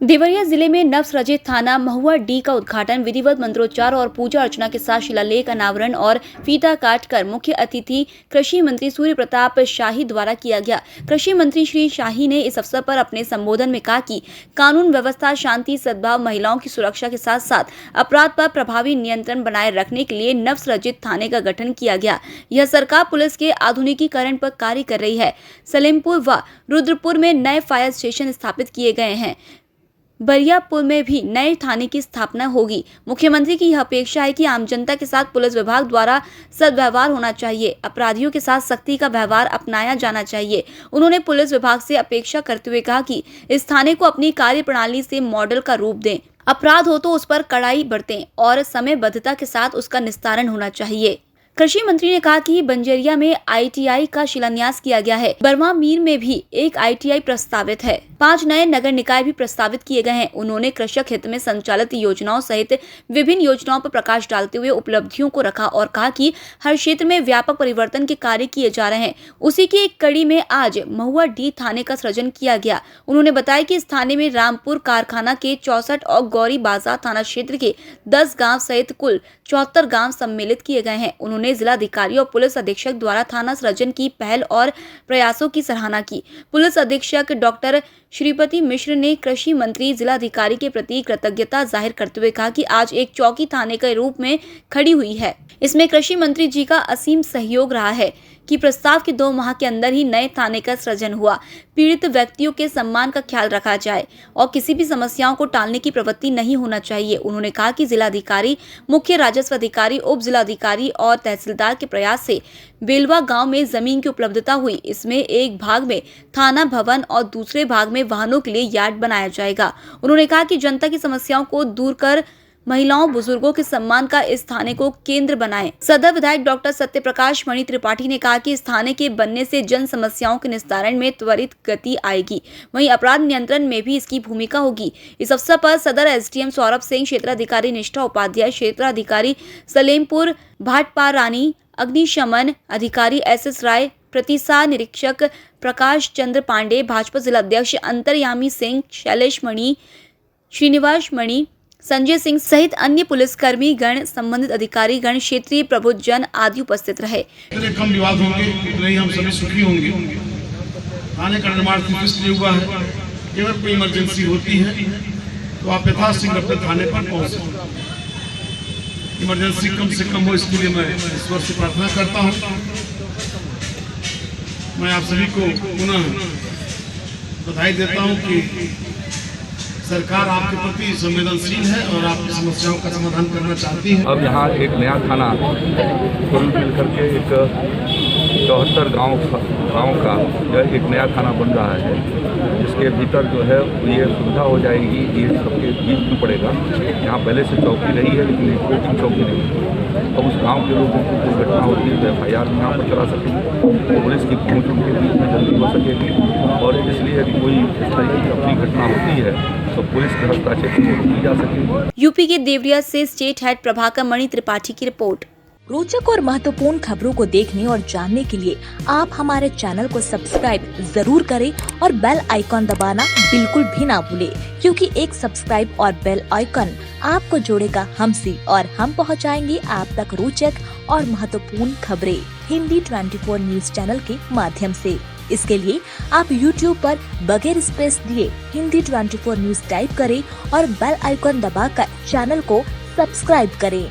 देवरिया जिले में नवसृजित थाना महुआ डी का उद्घाटन विधिवत मंत्रोच्चार और पूजा अर्चना के साथ शिलालेख, अनावरण और फीता काटकर मुख्य अतिथि कृषि मंत्री सूर्य प्रताप शाही द्वारा किया गया। कृषि मंत्री श्री शाही ने इस अवसर पर अपने संबोधन में कहा कि कानून व्यवस्था, शांति, सद्भाव, महिलाओं की सुरक्षा के साथ साथ अपराध पर प्रभावी नियंत्रण बनाए रखने के लिए नवसृजित थाने का गठन किया गया। यह सरकार पुलिस के आधुनिकीकरण पर कार्य कर रही है। सलेमपुर व रुद्रपुर में नए फायर स्टेशन स्थापित किए गए हैं। बरियापुर में भी नए थाने की स्थापना होगी। मुख्यमंत्री की यह अपेक्षा है कि आम जनता के साथ पुलिस विभाग द्वारा सद्व्यवहार होना चाहिए, अपराधियों के साथ सख्ती का व्यवहार अपनाया जाना चाहिए। उन्होंने पुलिस विभाग से अपेक्षा करते हुए कहा कि इस थाने को अपनी कार्य प्रणाली से मॉडल का रूप दें, अपराध हो तो उस पर कड़ाई बरतें और समयबद्धता के साथ उसका निस्तारण होना चाहिए। कृषि मंत्री ने कहा कि बंजरिया में ITI का शिलान्यास किया गया है। बर्मा मीर में भी एक ITI प्रस्तावित है। 5 नए नगर निकाय भी प्रस्तावित किए गए हैं। उन्होंने कृषक हित में संचालित योजनाओं सहित विभिन्न योजनाओं पर प्रकाश डालते हुए उपलब्धियों को रखा और कहा कि हर क्षेत्र में व्यापक परिवर्तन के कार्य किए जा रहे हैं। उसी की एक कड़ी में आज महुआ डी थाने का सृजन किया गया। उन्होंने बताया कि इस थाने में रामपुर कारखाना के 64 और गौरी बाजार थाना क्षेत्र के 10 गाँव सहित कुल 74 गाँव सम्मिलित किए गए हैं। उन्होंने जिलाधिकारी और पुलिस अधीक्षक द्वारा थाना सृजन की पहल और प्रयासों की सराहना की। पुलिस अधीक्षक डॉक्टर श्रीपति मिश्र ने कृषि मंत्री, जिलाधिकारी के प्रति कृतज्ञता जाहिर करते हुए कहा कि आज एक चौकी थाने के रूप में खड़ी हुई है। इसमें कृषि मंत्री जी का असीम सहयोग रहा है कि प्रस्ताव के 2 माह के अंदर ही नए थाने का सृजन हुआ। पीड़ित व्यक्तियों के सम्मान का ख्याल रखा जाए और किसी भी समस्याओं को टालने की प्रवृत्ति नहीं होना चाहिए। उन्होंने कहा कि जिलाधिकारी, मुख्य राजस्व अधिकारी, उप जिलाधिकारी और तहसीलदार के प्रयास से बेलवा गांव में जमीन की उपलब्धता हुई। इसमें एक भाग में थाना भवन और दूसरे भाग में वाहनों के लिए यार्ड बनाया जाएगा। उन्होंने कहा कि जनता की समस्याओं को दूर कर महिलाओं, बुजुर्गों के सम्मान का इस थाने को केंद्र बनाएं। सदर विधायक डॉक्टर सत्यप्रकाश मणि त्रिपाठी ने कहा कि इस थाने के बनने से जन समस्याओं के निस्तारण में त्वरित गति आएगी, वहीं अपराध नियंत्रण में भी इसकी भूमिका होगी। इस अवसर पर सदर SDM सौरभ सिंह, क्षेत्राधिकारी निष्ठा उपाध्याय, क्षेत्राधिकारी सलेमपुर भाटपा रानी, अग्निशमन अधिकारी SS राय, प्रतिसार निरीक्षक प्रकाश चंद्र पांडे, भाजपा जिलाध्यक्ष अंतर्यामी सिंह, शैलेश मणि, श्रीनिवास मणि, संजय सिंह सहित अन्य पुलिसकर्मी गण, संबंधित अधिकारी गण, क्षेत्रीय प्रबुद्ध जन आदि उपस्थित रहे। इतने कम विवाद होंगे, इतने ही हम सभी सुखी होंगे। थाने का निर्माण इसलिए हुआ है कि अगर कोई इमरजेंसी होती है तो आप यथाशीघ्र अपने थाने पर पहुंच सकते। इमरजेंसी कम से कम हो, इसके लिए मैं ईश्वर से प्रार्थना करता हूं। मैं आप सभी को पुनः बधाई देता हूं कि सरकार आपके प्रति संवेदनशील है और आपकी समस्याओं का समाधान करना चाहती है। अब यहाँ एक नया थाना कुल मिलकर के एक 74 गाँव का एक नया थाना बन रहा है, जिसके भीतर जो है ये सुविधा हो जाएगी। ये सबके बीच में पड़ेगा। यहाँ पहले से चौकी रही है, लेकिन रिपोर्टिंग चौकी नहीं है। अब उस गांव के लोगों को कोई घटना होती है तो FIR भी यहाँ पर चला सकेंगे, पुलिस की पहुँच उनके बीच में जल्दी हो सकेगी। और इसलिए यदि कोई इस तरह की अपनी घटना होती है तो पुलिस के हस्तक्षेप से रोकी जा सकेगी। यूपी के देवरिया से स्टेट हेड प्रभाकर मणि त्रिपाठी की रिपोर्ट। रोचक और महत्वपूर्ण खबरों को देखने और जानने के लिए आप हमारे चैनल को सब्सक्राइब जरूर करें और बेल आइकॉन दबाना बिल्कुल भी ना भूलें, क्योंकि एक सब्सक्राइब और बेल आइकॉन आपको जोड़ेगा हमसे और हम पहुंचाएंगे आप तक रोचक और महत्वपूर्ण खबरें हिंदी 24 न्यूज चैनल के माध्यम से। इसके लिए आप YouTube पर बगैर स्पेस दिए हिंदी 24 न्यूज टाइप करें और बेल आइकॉन दबाकर चैनल को सब्सक्राइब करें।